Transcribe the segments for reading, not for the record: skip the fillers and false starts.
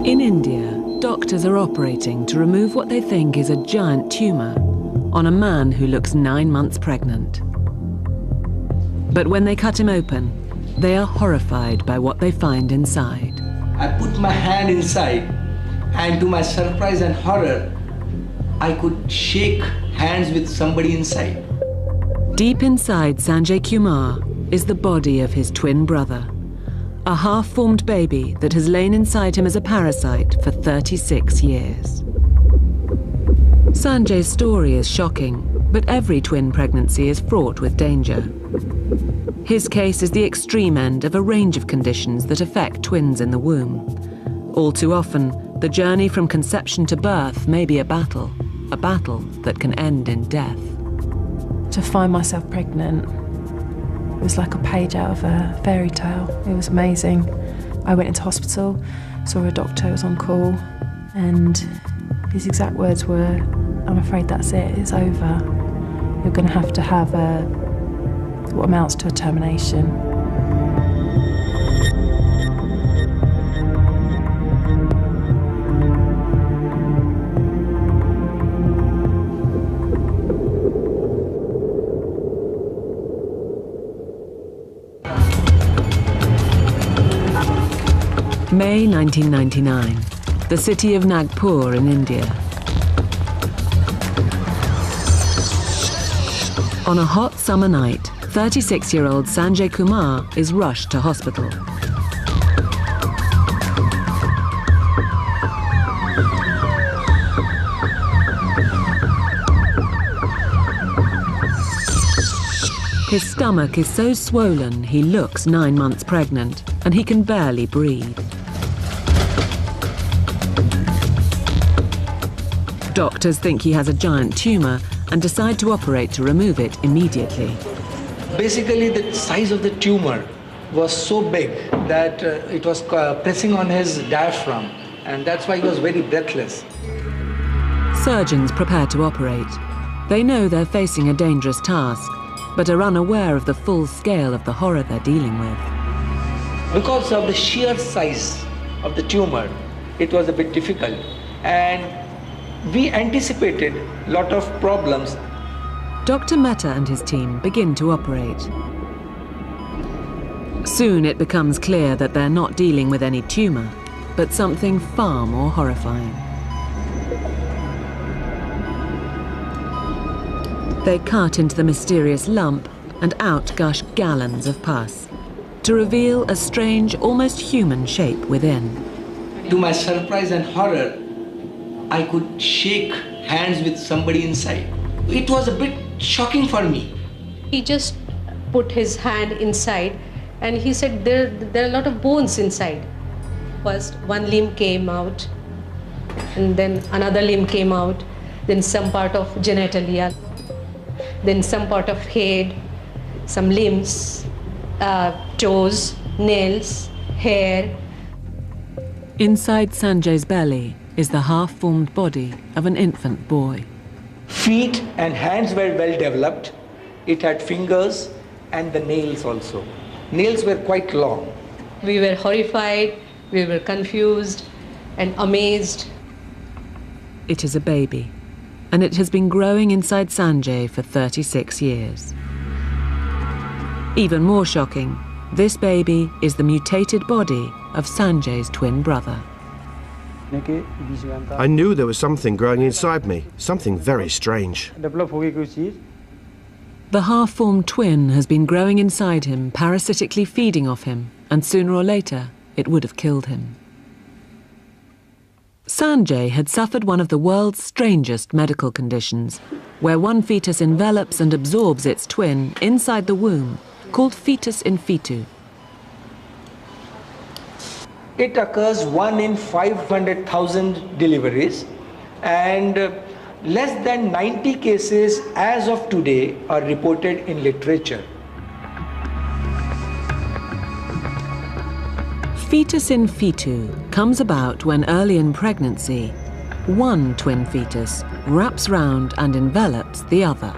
In India, doctors are operating to remove what they think is a giant tumour on a man who looks 9 months pregnant. But when they cut him open, they are horrified by what they find inside. I put my hand inside, and to my surprise and horror, I could shake hands with somebody inside. Deep inside Sanjay Kumar is the body of his twin brother, a half-formed baby that has lain inside him as a parasite for 36 years. Sanjay's story is shocking, but every twin pregnancy is fraught with danger. His case is the extreme end of a range of conditions that affect twins in the womb. All too often, the journey from conception to birth may be a battle that can end in death. To find myself pregnant, it was like a page out of a fairy tale. It was amazing. I went into hospital, saw a doctor who was on call, and his exact words were, "I'm afraid that's it, it's over. You're going to have what amounts to a termination." May 1999, the city of Nagpur in India. On a hot summer night, 36-year-old Sanjay Kumar is rushed to hospital. His stomach is so swollen he looks 9 months pregnant, and he can barely breathe. Doctors think he has a giant tumour and decide to operate to remove it immediately. Basically, the size of the tumor was so big that it was pressing on his diaphragm, and that's why he was very breathless. Surgeons prepare to operate. They know they're facing a dangerous task, but are unaware of the full scale of the horror they're dealing with. Because of the sheer size of the tumor, it was a bit difficult, and we anticipated a lot of problems. Dr. Mehta and his team begin to operate. Soon it becomes clear that they're not dealing with any tumour, but something far more horrifying. They cut into the mysterious lump, and out gush gallons of pus, to reveal a strange, almost human shape within. To my surprise and horror, I could shake hands with somebody inside. It was a bit shocking for me. He just put his hand inside and he said there are a lot of bones inside. First one limb came out, and then another limb came out, then some part of genitalia, then some part of head, some limbs, toes, nails, hair. Inside Sanjay's belly is the half-formed body of an infant boy. Feet and hands were well developed. It had fingers and the nails also. Nails were quite long. We were horrified, we were confused and amazed. It is a baby, and it has been growing inside Sanjay for 36 years. Even more shocking, this baby is the mutated body of Sanjay's twin brother. I knew there was something growing inside me, something very strange. The half-formed twin has been growing inside him, parasitically feeding off him, and sooner or later, it would have killed him. Sanjay had suffered one of the world's strangest medical conditions, where one fetus envelops and absorbs its twin inside the womb, called fetus in fetu. It occurs 1 in 500,000 deliveries, and less than 90 cases as of today are reported in literature. Fetus in fetu comes about when early in pregnancy, one twin fetus wraps round and envelops the other.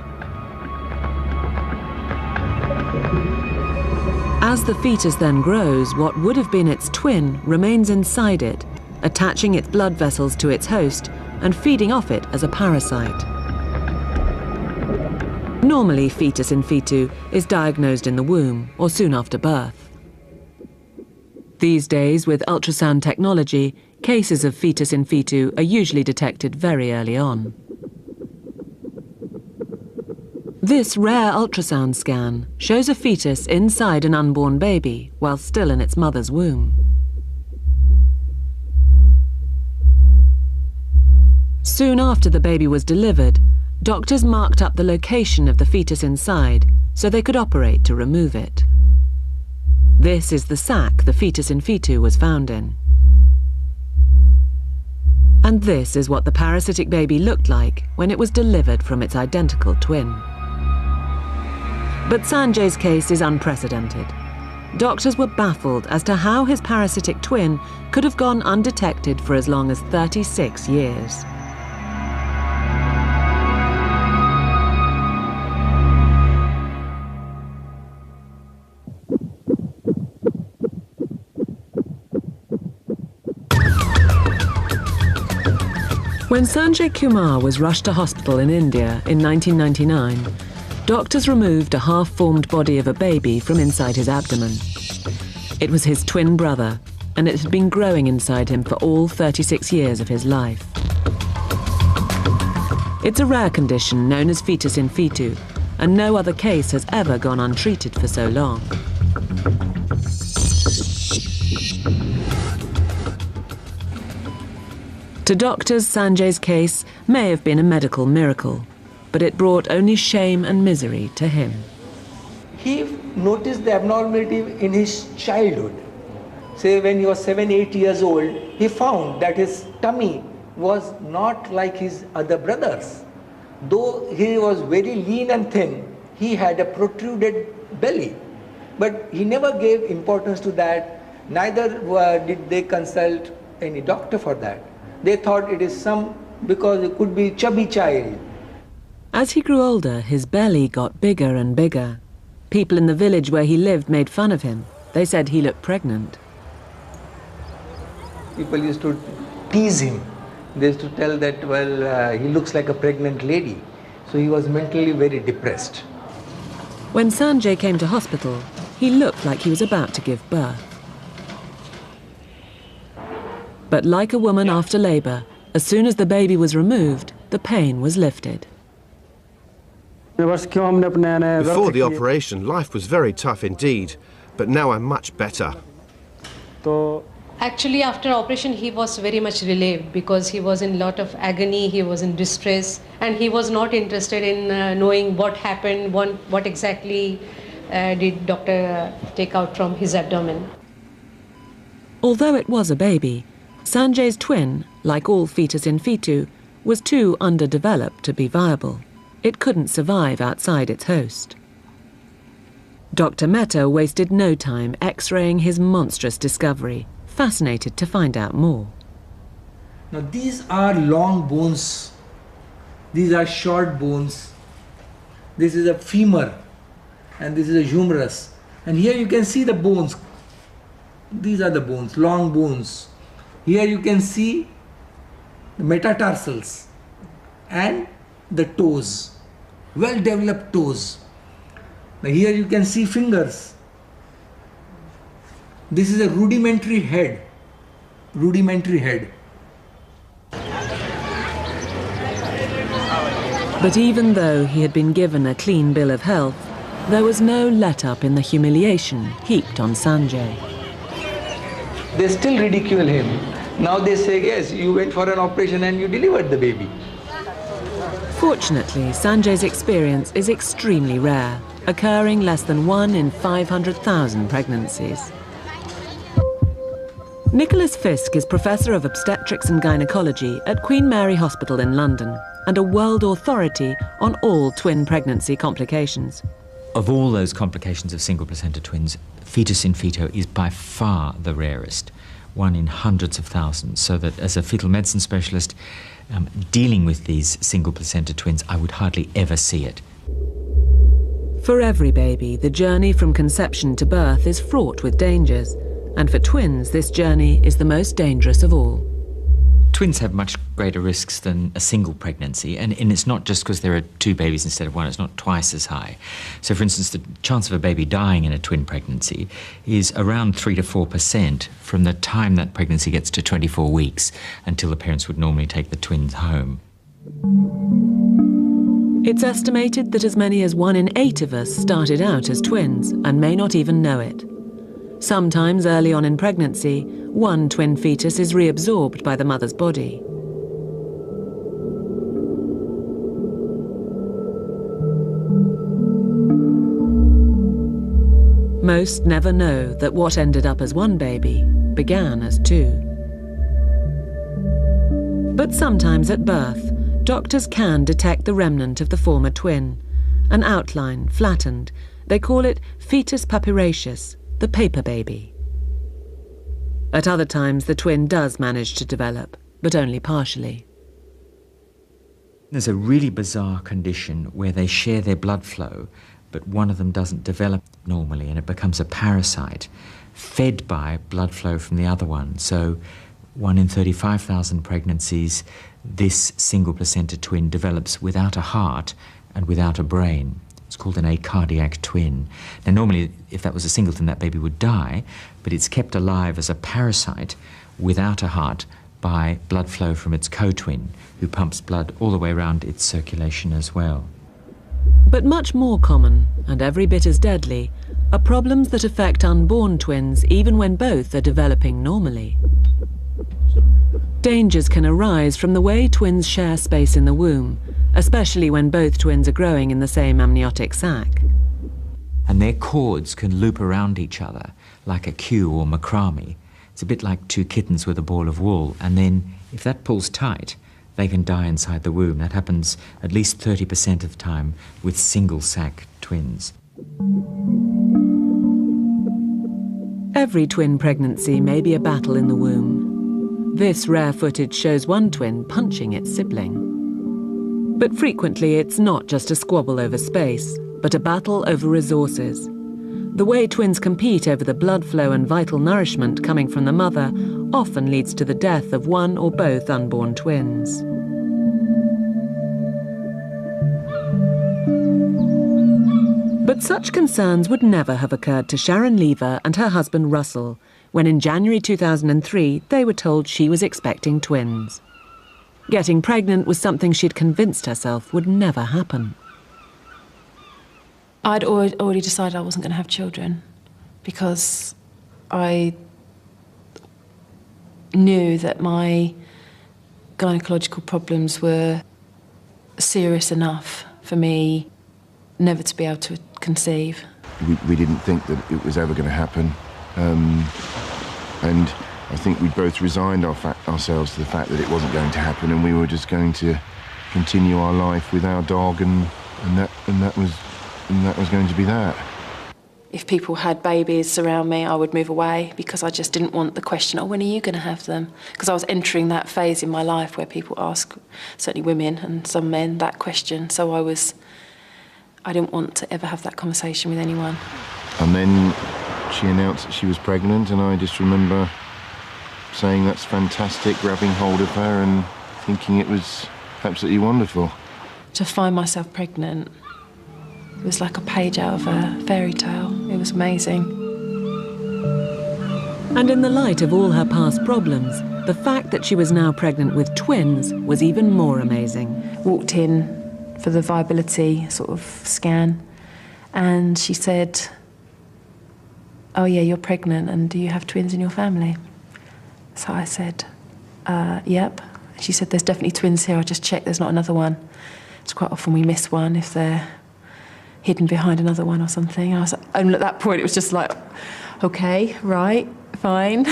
As the fetus then grows, what would have been its twin remains inside it, attaching its blood vessels to its host and feeding off it as a parasite. Normally, fetus in fetu is diagnosed in the womb or soon after birth. These days, with ultrasound technology, cases of fetus in fetu are usually detected very early on. This rare ultrasound scan shows a fetus inside an unborn baby while still in its mother's womb. Soon after the baby was delivered, doctors marked up the location of the fetus inside so they could operate to remove it. This is the sac the fetus in fetu was found in. And this is what the parasitic baby looked like when it was delivered from its identical twin. But Sanjay's case is unprecedented. Doctors were baffled as to how his parasitic twin could have gone undetected for as long as 36 years. When Sanjay Kumar was rushed to hospital in India in 1999, doctors removed a half-formed body of a baby from inside his abdomen. It was his twin brother, and it had been growing inside him for all 36 years of his life. It's a rare condition known as fetus in fetu, and no other case has ever gone untreated for so long. To doctors, Sanjay's case may have been a medical miracle, but it brought only shame and misery to him. He noticed the abnormality in his childhood. Say when he was 7-8 years old, he found that his tummy was not like his other brothers. Though he was very lean and thin, he had a protruded belly. But he never gave importance to that, neither did they consult any doctor for that. They thought it is because it could be chubby child. As he grew older, his belly got bigger and bigger. People in the village where he lived made fun of him. They said he looked pregnant. People used to tease him. They used to tell that, well, he looks like a pregnant lady. So he was mentally very depressed. When Sanjay came to hospital, he looked like he was about to give birth. But like a woman after labour, as soon as the baby was removed, the pain was lifted. Before the operation, life was very tough indeed, but now I'm much better. Actually, after operation, he was very much relieved because he was in a lot of agony, he was in distress, and he was not interested in knowing what happened, what exactly did doctor take out from his abdomen. Although it was a baby, Sanjay's twin, like all fetus in fetu, was too underdeveloped to be viable. It couldn't survive outside its host. Dr. Mehta wasted no time x-raying his monstrous discovery, fascinated to find out more. Now these are long bones, these are short bones. This is a femur and this is a humerus. And here you can see the bones. These are the bones, long bones. Here you can see the metatarsals and the toes, well-developed toes. Now here you can see fingers. This is a rudimentary head, But even though he had been given a clean bill of health, there was no let-up in the humiliation heaped on Sanjay. They still ridicule him. Now they say, yes, you went for an operation and you delivered the baby. Fortunately, Sanjay's experience is extremely rare, occurring less than 1 in 500,000 pregnancies. Nicholas Fisk is Professor of Obstetrics and Gynecology at Queen Mary Hospital in London and a world authority on all twin pregnancy complications. Of all those complications of single placenta twins, fetus in fetu is by far the rarest, 1 in hundreds of thousands, so that as a fetal medicine specialist dealing with these single placenta twins, I would hardly ever see it. For every baby, the journey from conception to birth is fraught with dangers, And for twins, this journey is the most dangerous of all. Twins have much greater risks than a single pregnancy, and it's not just because there are two babies instead of one, it's not twice as high. So, for instance, the chance of a baby dying in a twin pregnancy is around 3 to 4% from the time that pregnancy gets to 24 weeks until the parents would normally take the twins home. It's estimated that as many as 1 in 8 of us started out as twins and may not even know it. Sometimes early on in pregnancy, one twin fetus is reabsorbed by the mother's body. Most never know that what ended up as one baby began as 2. But sometimes at birth, doctors can detect the remnant of the former twin, an outline flattened. They call it fetus papyraceus, the paper baby. At other times, the twin does manage to develop, but only partially. There's a really bizarre condition where they share their blood flow, but one of them doesn't develop normally, and it becomes a parasite fed by blood flow from the other one. So 1 in 35,000 pregnancies, this single placenta twin develops without a heart and without a brain. It's called an acardiac twin. Now, normally, if that was a singleton, that baby would die, but it's kept alive as a parasite without a heart by blood flow from its co-twin, who pumps blood all the way around its circulation as well. But much more common, and every bit as deadly, are problems that affect unborn twins even when both are developing normally. Dangers can arise from the way twins share space in the womb, especially when both twins are growing in the same amniotic sac. And their cords can loop around each other like a queue or macrame. It's a bit like 2 kittens with a ball of wool, and then if that pulls tight, they can die inside the womb. That happens at least 30% of the time with single sac twins. Every twin pregnancy may be a battle in the womb. This rare footage shows one twin punching its sibling. But frequently it's not just a squabble over space, but a battle over resources. The way twins compete over the blood flow and vital nourishment coming from the mother often leads to the death of one or both unborn twins. But such concerns would never have occurred to Sharon Lever and her husband Russell when in January 2003 they were told she was expecting twins. Getting pregnant was something she'd convinced herself would never happen. I'd already decided I wasn't going to have children because I knew that my gynecological problems were serious enough for me never to be able to conceive. We didn't think that it was ever going to happen. And I think we both resigned ourselves to the fact that it wasn't going to happen, and we were just going to continue our life with our dog, and that was going to be that. If people had babies around me, I would move away because I just didn't want the question, oh, when are you going to have them? Because I was entering that phase in my life where people ask, certainly women and some men, that question. So I didn't want to ever have that conversation with anyone. And then she announced that she was pregnant, and I just remember saying, that's fantastic, grabbing hold of her and thinking it was absolutely wonderful. To find myself pregnant, it was like a page out of a fairy tale. It was amazing. And in the light of all her past problems, the fact that she was now pregnant with twins was even more amazing. Walked in for the viability sort of scan, and she said, oh yeah, you're pregnant, and do you have twins in your family? So I said, yep. She said, there's definitely twins here, I just checked, there's not another one. It's quite often we miss one if they're hidden behind another one or something. And at that point it was just like, okay, right, fine.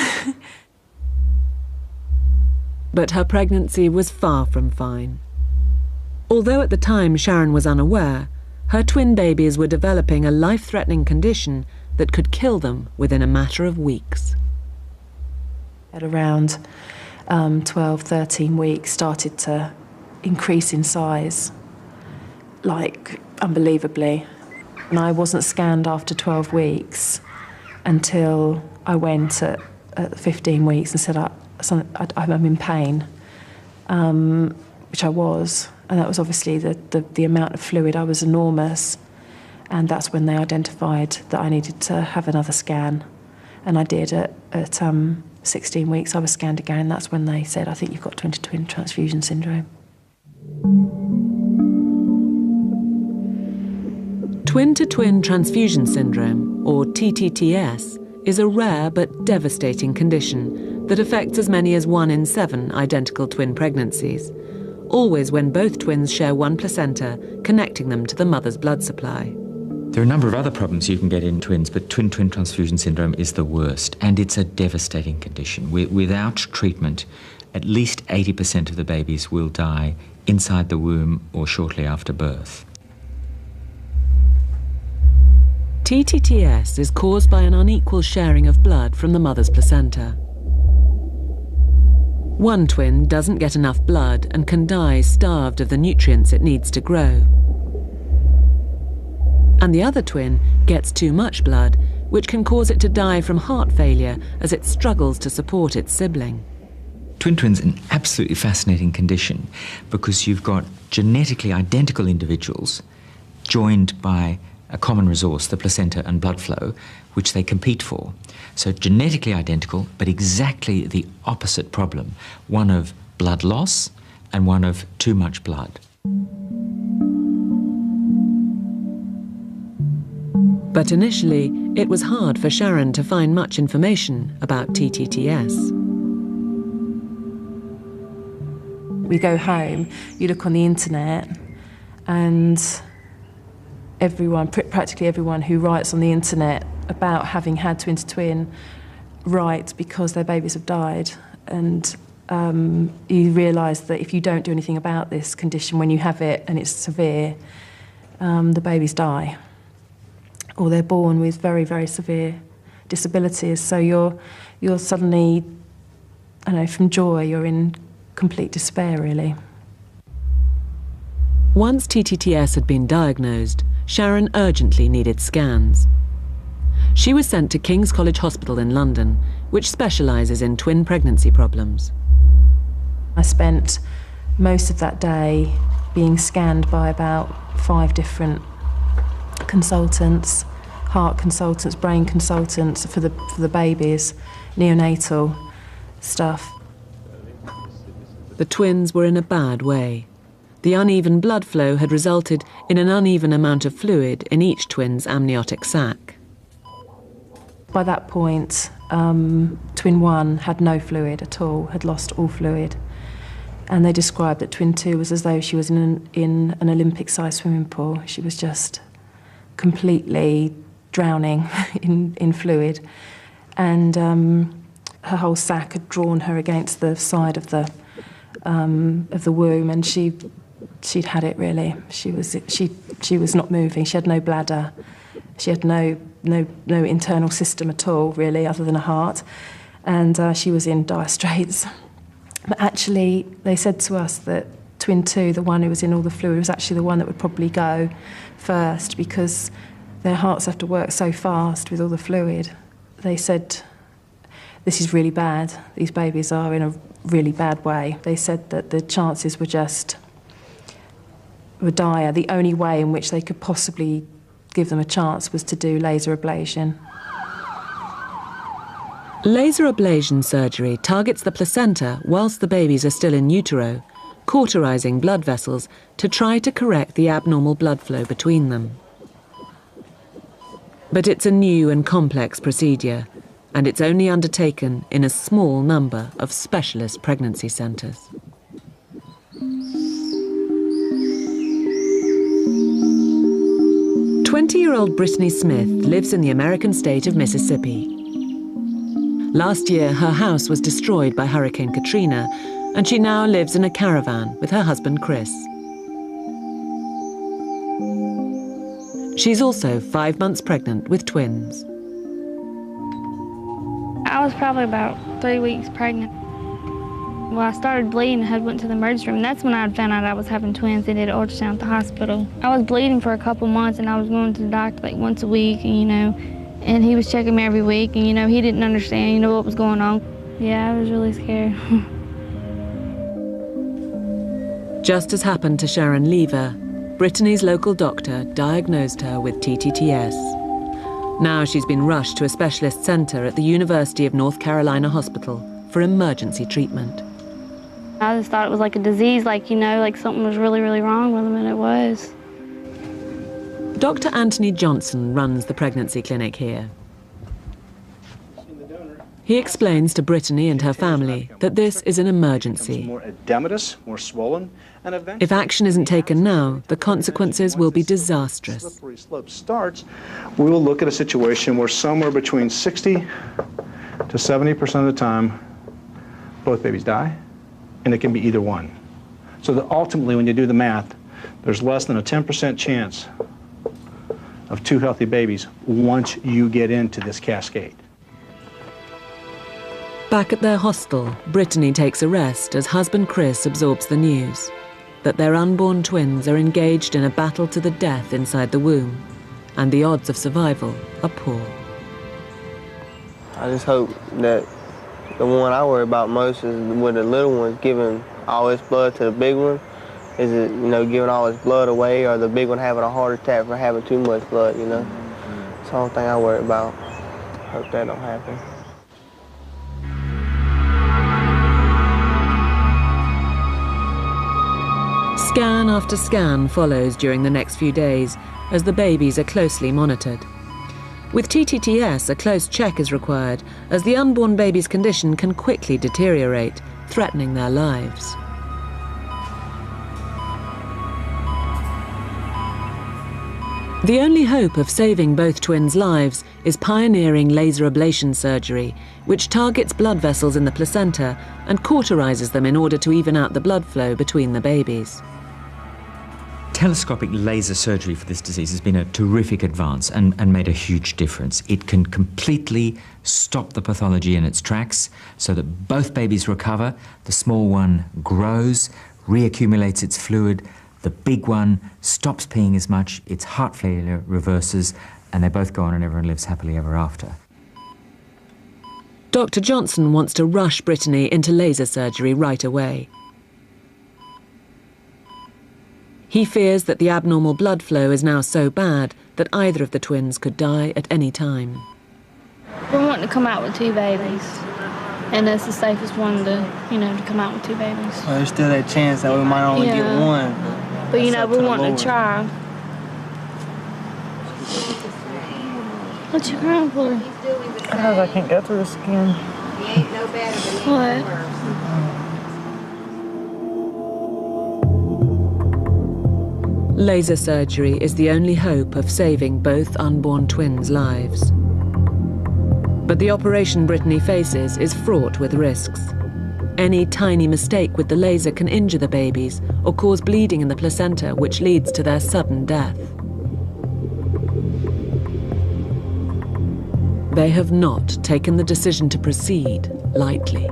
But her pregnancy was far from fine. Although at the time Sharon was unaware, her twin babies were developing a life-threatening condition that could kill them within a matter of weeks. At around 12, 13 weeks, started to increase in size, like unbelievably. And I wasn't scanned after 12 weeks until I went at 15 weeks and said, I'm in pain, which I was. And that was obviously the amount of fluid. I was enormous. And that's when they identified that I needed to have another scan. And I did at 16 weeks. I was scanned again. And that's when they said, I think you've got twin-to-twin transfusion syndrome. Twin-to-twin transfusion syndrome, or TTTS, is a rare but devastating condition that affects as many as 1 in 7 identical twin pregnancies, always when both twins share one placenta connecting them to the mother's blood supply. There are a number of other problems you can get in twins, but twin-twin transfusion syndrome is the worst, and it's a devastating condition. Without treatment, at least 80% of the babies will die inside the womb or shortly after birth. TTTS is caused by an unequal sharing of blood from the mother's placenta. One twin doesn't get enough blood and can die starved of the nutrients it needs to grow. And the other twin gets too much blood, which can cause it to die from heart failure as it struggles to support its sibling. Twin twins are an absolutely fascinating condition because you've got genetically identical individuals joined by a common resource, the placenta and blood flow, which they compete for. So genetically identical, but exactly the opposite problem, one of blood loss and one of too much blood. But initially, it was hard for Sharon to find much information about TTTS. We go home, you look on the internet, and practically everyone who writes on the internet about having had twin-to-twin writes because their babies have died. And you realise that if you don't do anything about this condition when you have it and it's severe, the babies die. Or they're born with very, very severe disabilities. So you're suddenly, I don't know, from joy, you're in complete despair, really. Once TTTS had been diagnosed, Sharon urgently needed scans. She was sent to King's College Hospital in London, which specialises in twin pregnancy problems. I spent most of that day being scanned by about 5 different consultants, heart consultants, brain consultants for the babies, neonatal stuff. The twins were in a bad way. The uneven blood flow had resulted in an uneven amount of fluid in each twin's amniotic sac. By that point, twin 1 had no fluid at all, had lost all fluid. And they described that twin 2 was as though she was in an Olympic-sized swimming pool. She was just completely drowning in fluid. And her whole sac had drawn her against the side of the womb, and she'd had it, really. She was not moving. She had no bladder. She had no internal system at all, really, other than a heart. And she was in dire straits. But actually, they said to us that twin 2, the one who was in all the fluid, was actually the one that would probably go first because their hearts have to work so fast with all the fluid. They said, this is really bad. These babies are in a really bad way. They said that the chances were dire. The only way in which they could possibly give them a chance was to do laser ablation. Laser ablation surgery targets the placenta whilst the babies are still in utero, cauterizing blood vessels to try to correct the abnormal blood flow between them. But it's a new and complex procedure, and it's only undertaken in a small number of specialist pregnancy centres. 20-year-old Brittany Smith lives in the American state of Mississippi. Last year, her house was destroyed by Hurricane Katrina, and she now lives in a caravan with her husband, Chris. She's also 5 months pregnant with twins. I was probably about 3 weeks pregnant. Well, I started bleeding and went to the emergency room. And that's when I found out I was having twins. They did an ultrasound at the hospital. I was bleeding for a couple months, and I was going to the doctor like once a week, and, And he was checking me every week, and, you know, he didn't understand, you know, what was going on. Yeah, I was really scared. Just as happened to Sharon Lever, Brittany's local doctor diagnosed her with TTTS. Now she's been rushed to a specialist centre at the University of North Carolina Hospital for emergency treatment. I just thought it was like a disease, like, you know, like something was really, really wrong with him, and it was. Dr. Anthony Johnson runs the pregnancy clinic here. He explains to Brittany and her family that this is an emergency. More edematous, more swollen, and eventually, if action isn't taken now, the consequences will be disastrous. Slippery slope starts, we will look at a situation where somewhere between 60 to 70% of the time, both babies die, and it can be either one. So that ultimately, when you do the math, there's less than a 10% chance of 2 healthy babies once you get into this cascade. Back at their hostel, Brittany takes a rest as husband Chris absorbs the news that their unborn twins are engaged in a battle to the death inside the womb, and the odds of survival are poor. I just hope that the one I worry about most is with the little one giving all his blood to the big one. Is it, you know, giving all his blood away, or the big one having a heart attack for having too much blood, you know? It's the only thing I worry about. Hope that don't happen. Scan after scan follows during the next few days as the babies are closely monitored. With TTTS, a close check is required as the unborn baby's condition can quickly deteriorate, threatening their lives. The only hope of saving both twins' lives is pioneering laser ablation surgery, which targets blood vessels in the placenta and cauterizes them in order to even out the blood flow between the babies. Telescopic laser surgery for this disease has been a terrific advance and made a huge difference. It can completely stop the pathology in its tracks so that both babies recover, the small one grows, reaccumulates its fluid, the big one stops peeing as much, its heart failure reverses, and they both go on and everyone lives happily ever after. Dr. Johnson wants to rush Brittany into laser surgery right away. He fears that the abnormal blood flow is now so bad that either of the twins could die at any time. We're wanting to come out with 2 babies, and that's the safest one to, you know, to come out with 2 babies. Well, there's still that chance that we might only get one. But you know, we want to try. What you crying for? Because I can't go through the skin. What? Laser surgery is the only hope of saving both unborn twins' lives. But the operation Brittany faces is fraught with risks. Any tiny mistake with the laser can injure the babies or cause bleeding in the placenta, which leads to their sudden death. They have not taken the decision to proceed lightly.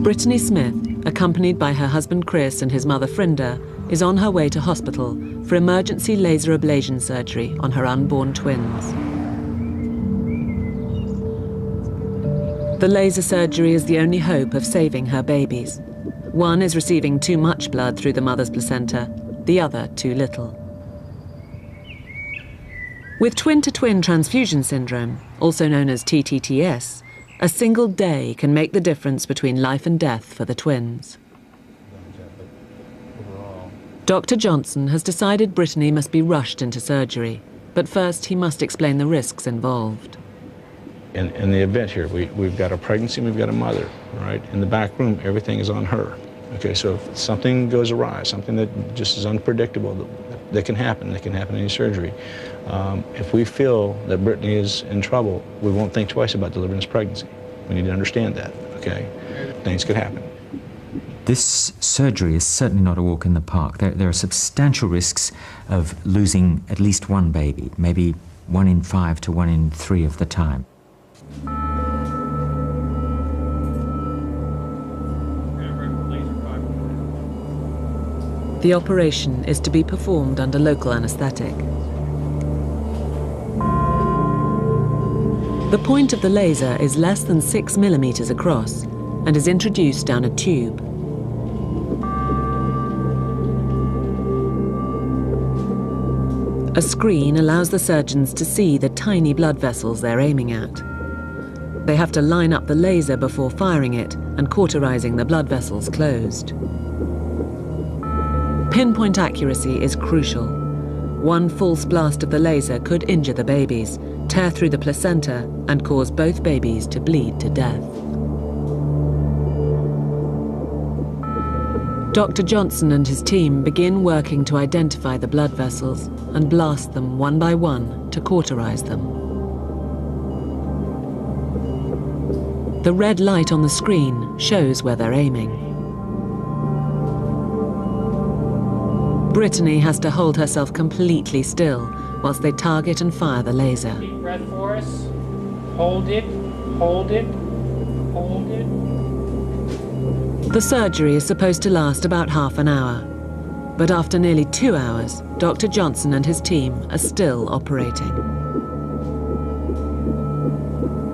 Brittany Smith, accompanied by her husband Chris and his mother Frinda, is on her way to hospital for emergency laser ablation surgery on her unborn twins. The laser surgery is the only hope of saving her babies. One is receiving too much blood through the mother's placenta, the other too little. With twin-to-twin transfusion syndrome, also known as TTTS, a single day can make the difference between life and death for the twins. Dr. Johnson has decided Brittany must be rushed into surgery, but first he must explain the risks involved. In the event here, we've got a pregnancy and we've got a mother, right? In the back room, everything is on her. Okay, so if something goes awry, something that just is unpredictable, that can happen in any surgery. If we feel that Brittany is in trouble, we won't think twice about delivering this pregnancy. We need to understand that, okay? Things could happen. This surgery is certainly not a walk in the park. There are substantial risks of losing at least one baby, maybe 1 in 5 to 1 in 3 of the time. The operation is to be performed under local anaesthetic. The point of the laser is less than 6 millimeters across and is introduced down a tube. A screen allows the surgeons to see the tiny blood vessels they're aiming at. They have to line up the laser before firing it and cauterizing the blood vessels closed. Pinpoint accuracy is crucial. One false blast of the laser could injure the babies, tear through the placenta, and cause both babies to bleed to death. Dr. Johnson and his team begin working to identify the blood vessels and blast them one by one to cauterize them. The red light on the screen shows where they're aiming. Brittany has to hold herself completely still whilst they target and fire the laser. Deep breath for us. Hold it, hold it, hold it. The surgery is supposed to last about half an hour, but after nearly 2 hours, Dr. Johnson and his team are still operating.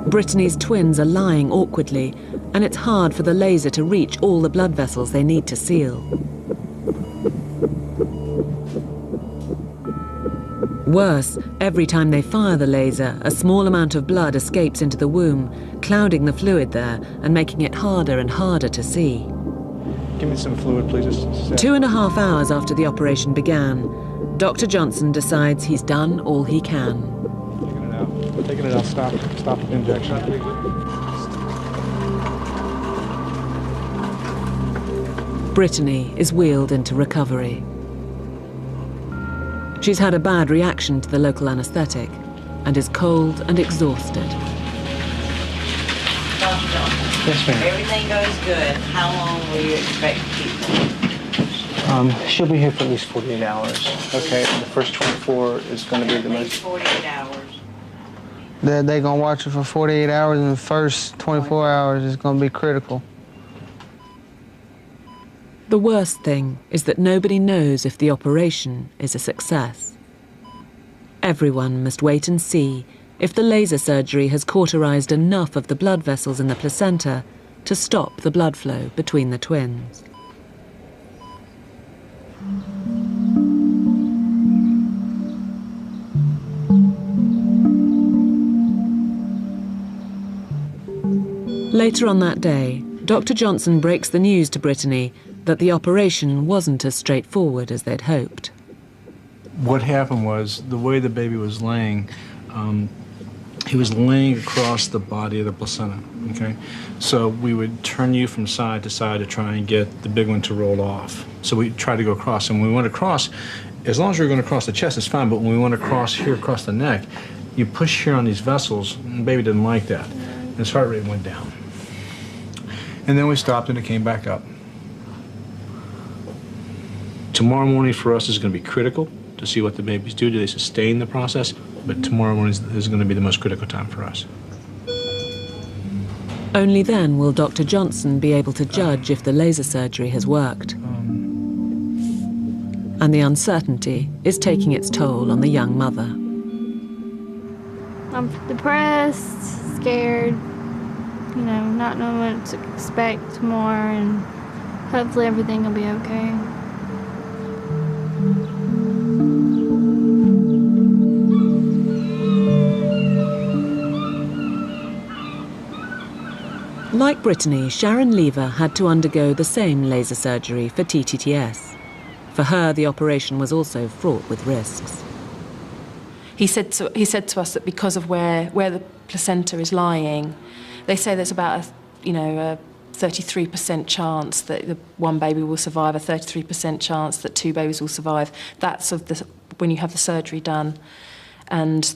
Brittany's twins are lying awkwardly, and it's hard for the laser to reach all the blood vessels they need to seal. Worse, every time they fire the laser, a small amount of blood escapes into the womb, clouding the fluid there and making it harder and harder to see. Give me some fluid, please. 2.5 hours after the operation began, Dr. Johnson decides he's done all he can. Taking it out. Taking it out. Stop the injection. Brittany is wheeled into recovery. She's had a bad reaction to the local anaesthetic and is cold and exhausted. Dr. Johnson, yes, ma'am. Everything goes good. How long will you expect to keep? She'll be here for at least 48 hours. Okay, and the first 24 is going to be the most. 48 hours. They're going to watch her for 48 hours, and the first 24 hours is going to be critical. The worst thing is that nobody knows if the operation is a success. Everyone must wait and see if the laser surgery has cauterized enough of the blood vessels in the placenta to stop the blood flow between the twins. Later on that day, Dr. Johnson breaks the news to Brittany that the operation wasn't as straightforward as they'd hoped. What happened was, the way the baby was laying, he was laying across the body of the placenta, okay? So we would turn you from side to side to try and get the big one to roll off. So we tried to go across, and when we went across, as long as we were going across the chest, it's fine, but when we went across here, across the neck, you push here on these vessels, and the baby didn't like that, and his heart rate went down. And then we stopped, and it came back up. Tomorrow morning for us is going to be critical to see what the babies do. Do they sustain the process? But tomorrow morning is going to be the most critical time for us. Only then will Dr. Johnson be able to judge if the laser surgery has worked. And the uncertainty is taking its toll on the young mother. I'm depressed, scared, you know, not knowing what to expect more, and hopefully everything will be okay. Like Brittany, Sharon Lever had to undergo the same laser surgery for TTTS. For her, the operation was also fraught with risks. He said to us that because of where the placenta is lying, they say there's about a 33% chance that the one baby will survive, a 33% chance that 2 babies will survive. That's when you have the surgery done. And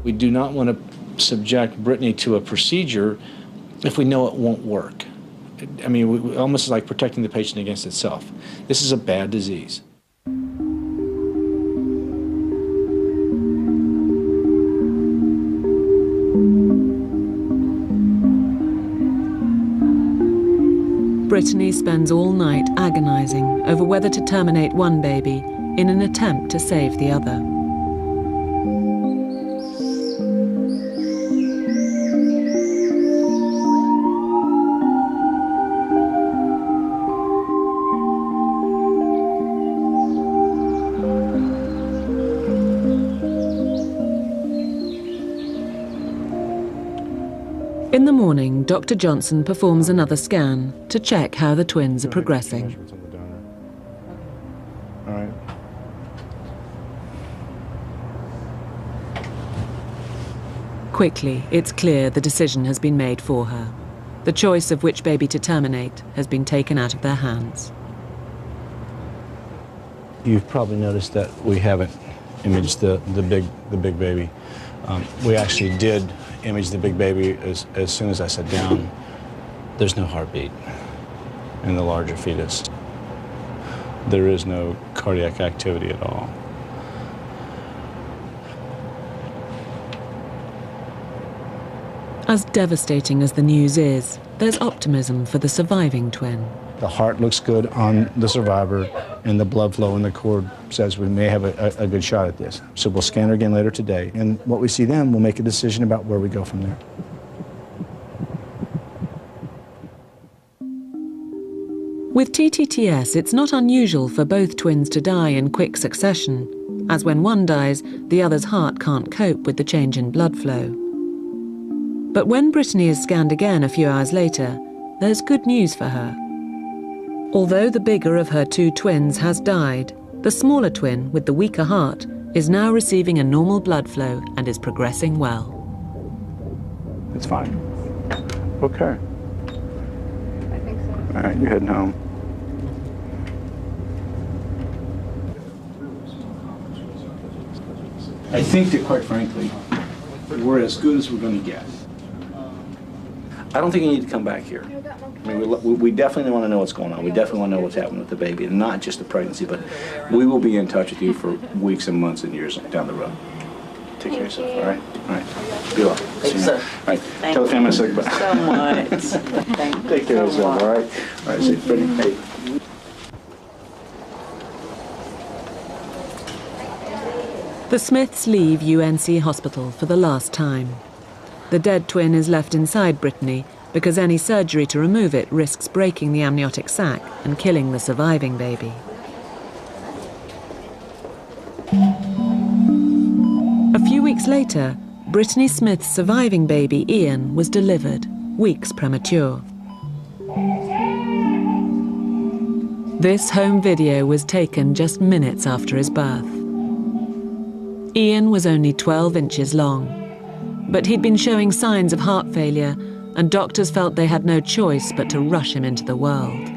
We do not want to subject Brittany to a procedure if we know it won't work. I mean, we almost like protecting the patient against itself. This is a bad disease. Brittany spends all night agonizing over whether to terminate one baby in an attempt to save the other. In the morning, Dr. Johnson performs another scan to check how the twins are progressing. All right. Quickly, it's clear the decision has been made for her. The choice of which baby to terminate has been taken out of their hands. You've probably noticed that we haven't imaged the big baby. We actually did image the big baby as soon as I sat down. There's no heartbeat in the larger fetus. There is no cardiac activity at all. As devastating as the news is, there's optimism for the surviving twin. The heart looks good on the survivor, and the blood flow in the cord says we may have a good shot at this. So we'll scan her again later today, and what we see then, we'll make a decision about where we go from there. With TTTS, it's not unusual for both twins to die in quick succession, as when one dies, the other's heart can't cope with the change in blood flow. But when Brittany is scanned again a few hours later, there's good news for her. Although the bigger of her two twins has died, the smaller twin with the weaker heart is now receiving a normal blood flow and is progressing well. It's fine. Okay. I think so. All right, you're heading home. I think that, quite frankly, we're as good as we're going to get. I don't think you need to come back here. I mean, we definitely want to know what's going on. We definitely want to know what's happening with the baby, and not just the pregnancy, but we will be in touch with you for weeks and months and years down the road. Take care of yourself, all right? All right. Be well. Thank you, sir. All right. Tell the family I said goodbye. So much. Take care of yourself, all right? All right, see you, Brittany. Hey. The Smiths leave UNC Hospital for the last time. The dead twin is left inside Brittany because any surgery to remove it risks breaking the amniotic sac and killing the surviving baby. A few weeks later, Brittany Smith's surviving baby, Ian, was delivered, weeks premature. This home video was taken just minutes after his birth. Ian was only 12 inches long, but he'd been showing signs of heart failure, and doctors felt they had no choice but to rush him into the world.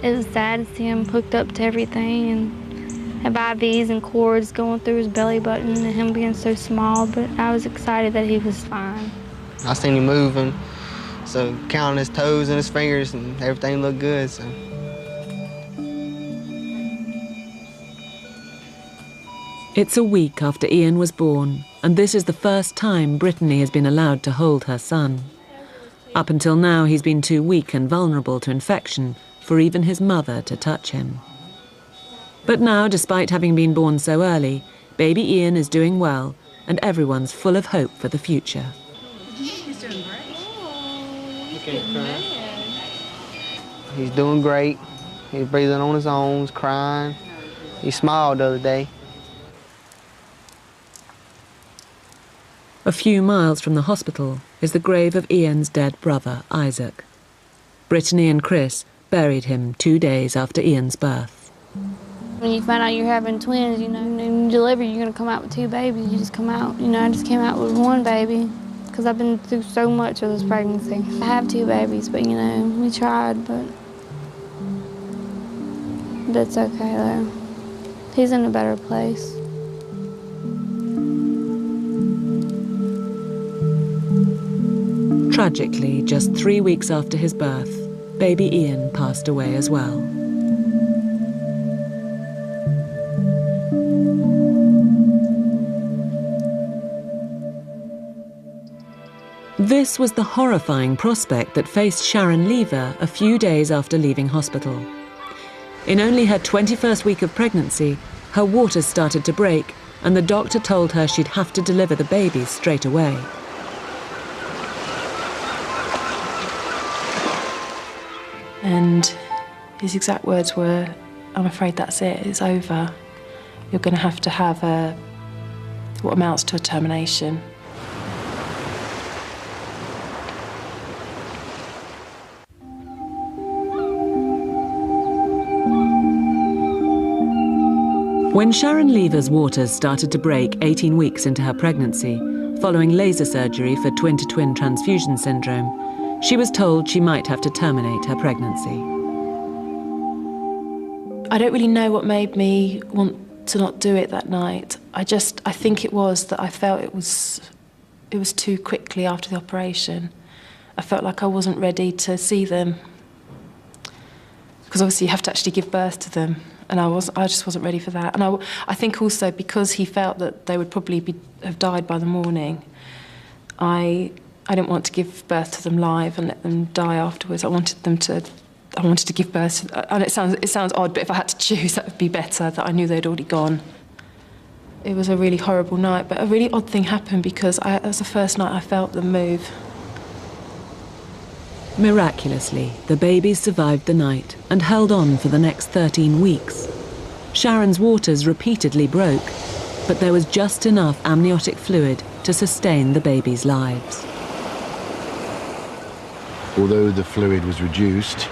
It was sad to see him hooked up to everything and have IVs and cords going through his belly button and him being so small, but I was excited that he was fine. I seen him moving, so counting his toes and his fingers, and everything looked good. So. It's a week after Ian was born, and this is the first time Brittany has been allowed to hold her son. Up until now, he's been too weak and vulnerable to infection for even his mother to touch him. But now, despite having been born so early, baby Ian is doing well, and everyone's full of hope for the future. He's doing great. He's doing great. He's breathing on his own, he's crying. He smiled the other day. A few miles from the hospital is the grave of Ian's dead brother, Isaac. Brittany and Chris buried him 2 days after Ian's birth. When you find out you're having twins, you know, and you deliver, you're going to come out with 2 babies. You just come out, you know, I just came out with 1 baby because I've been through so much with this pregnancy. I have 2 babies, but, you know, we tried, but that's okay, though. He's in a better place. Tragically, just 3 weeks after his birth, baby Ian passed away as well. This was the horrifying prospect that faced Sharon Lever a few days after leaving hospital. In only her 21st week of pregnancy, her waters started to break, and the doctor told her she'd have to deliver the baby straight away. And his exact words were, "I'm afraid that's it, it's over. You're going to have what amounts to a termination." When Sharon Lever's waters started to break 18 weeks into her pregnancy, following laser surgery for twin-to-twin transfusion syndrome, she was told she might have to terminate her pregnancy. I don't really know what made me want to not do it that night. I think it was that I felt it was too quickly after the operation. I felt like I wasn't ready to see them, because obviously you have to actually give birth to them. And I just wasn't ready for that. And I think also because he felt that they would probably have died by the morning, I didn't want to give birth to them live and let them die afterwards. I wanted to give birth to, and it sounds odd, but if I had to choose, that would be better, that I knew they'd already gone. It was a really horrible night, but a really odd thing happened because it was the first night I felt them move. Miraculously, the babies survived the night and held on for the next 13 weeks. Sharon's waters repeatedly broke, but there was just enough amniotic fluid to sustain the babies' lives. Although the fluid was reduced,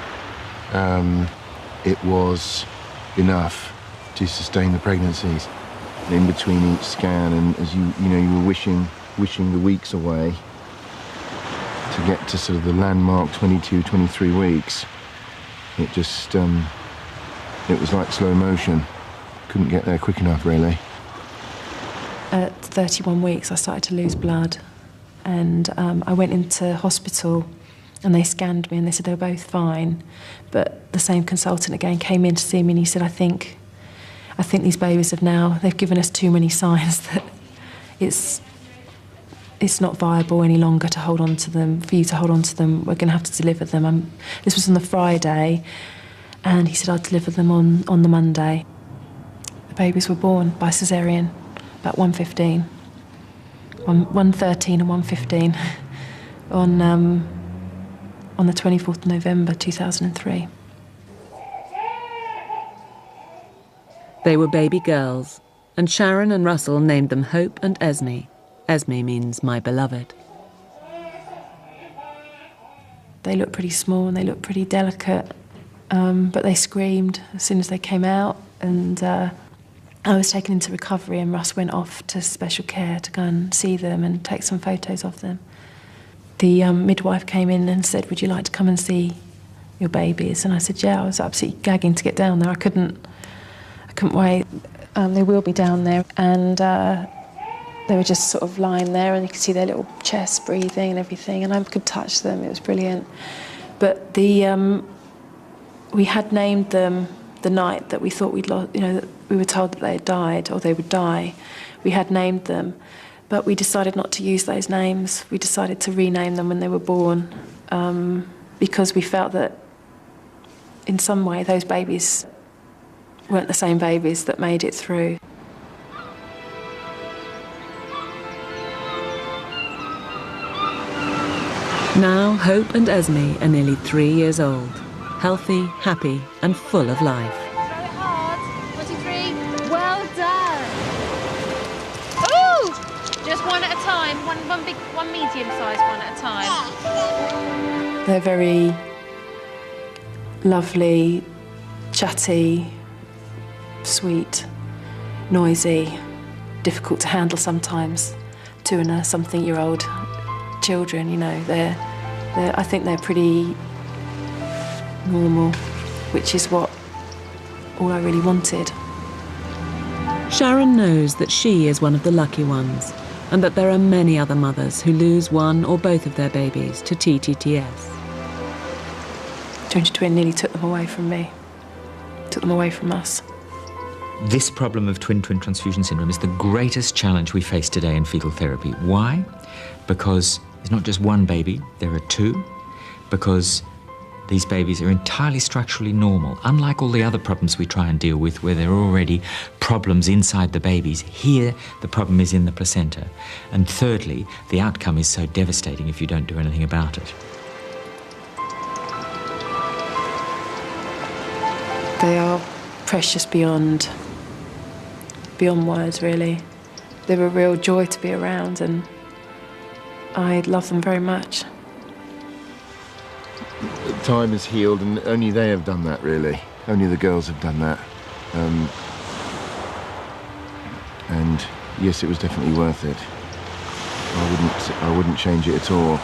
it was enough to sustain the pregnancies. In between each scan, and as you were wishing the weeks away, to get to sort of the landmark 22, 23 weeks, it just, it was like slow motion. Couldn't get there quick enough, really. At 31 weeks, I started to lose blood, and I went into hospital, and they scanned me, and they said they were both fine. But the same consultant again came in to see me, and he said, I think these babies they've given us too many signs that it's not viable any longer to hold on to them. For you to hold on to them, we're going to have to deliver them. This was on the Friday, and he said I'd deliver them on the Monday. The babies were born by caesarean, about 1:15, 1:13 and 1:15, on the 24th of November 2003. They were baby girls, and Sharon and Russell named them Hope and Esme. Esme means my beloved. They looked pretty small and they looked pretty delicate, but they screamed as soon as they came out, and I was taken into recovery, and Russ went off to special care to go and see them and take some photos of them. The midwife came in and said, would you like to come and see your babies? And I said, yeah. I was absolutely gagging to get down there. I couldn't wait. They will be down there, and they were just sort of lying there, and you could see their little chests breathing and everything, and I could touch them. It was brilliant. But we had named them the night that we thought we'd lost, that we were told that they had died or they would die. We had named them, but we decided not to use those names. We decided to rename them when they were born, because we felt that in some way those babies weren't the same babies that made it through. Now, Hope and Esme are nearly 3 years old, healthy, happy, and full of life. Throw it hard. 1, 2, 3. Well done. Ooh! Just one at a time. One big, one medium-sized one at a time. They're very lovely, chatty, sweet, noisy, difficult to handle sometimes. 2 and a something-year-old children, I think they're pretty normal, which is all I really wanted. Sharon knows that she is one of the lucky ones. and that there are many other mothers who lose one or both of their babies to TTTS. Ginger twin nearly took them away from me, took them away from us. This problem of twin-twin transfusion syndrome is the greatest challenge we face today in fetal therapy. Why? Because there's not just one baby, there are two. Because these babies are entirely structurally normal. Unlike all the other problems we try and deal with where there are already problems inside the babies, here the problem is in the placenta. And thirdly, the outcome is so devastating if you don't do anything about it. They are precious beyond words, really. They're a real joy to be around, and I love them very much. Time has healed, and only they have done that, really. Only the girls have done that. And yes, it was definitely worth it. I wouldn't change it at all.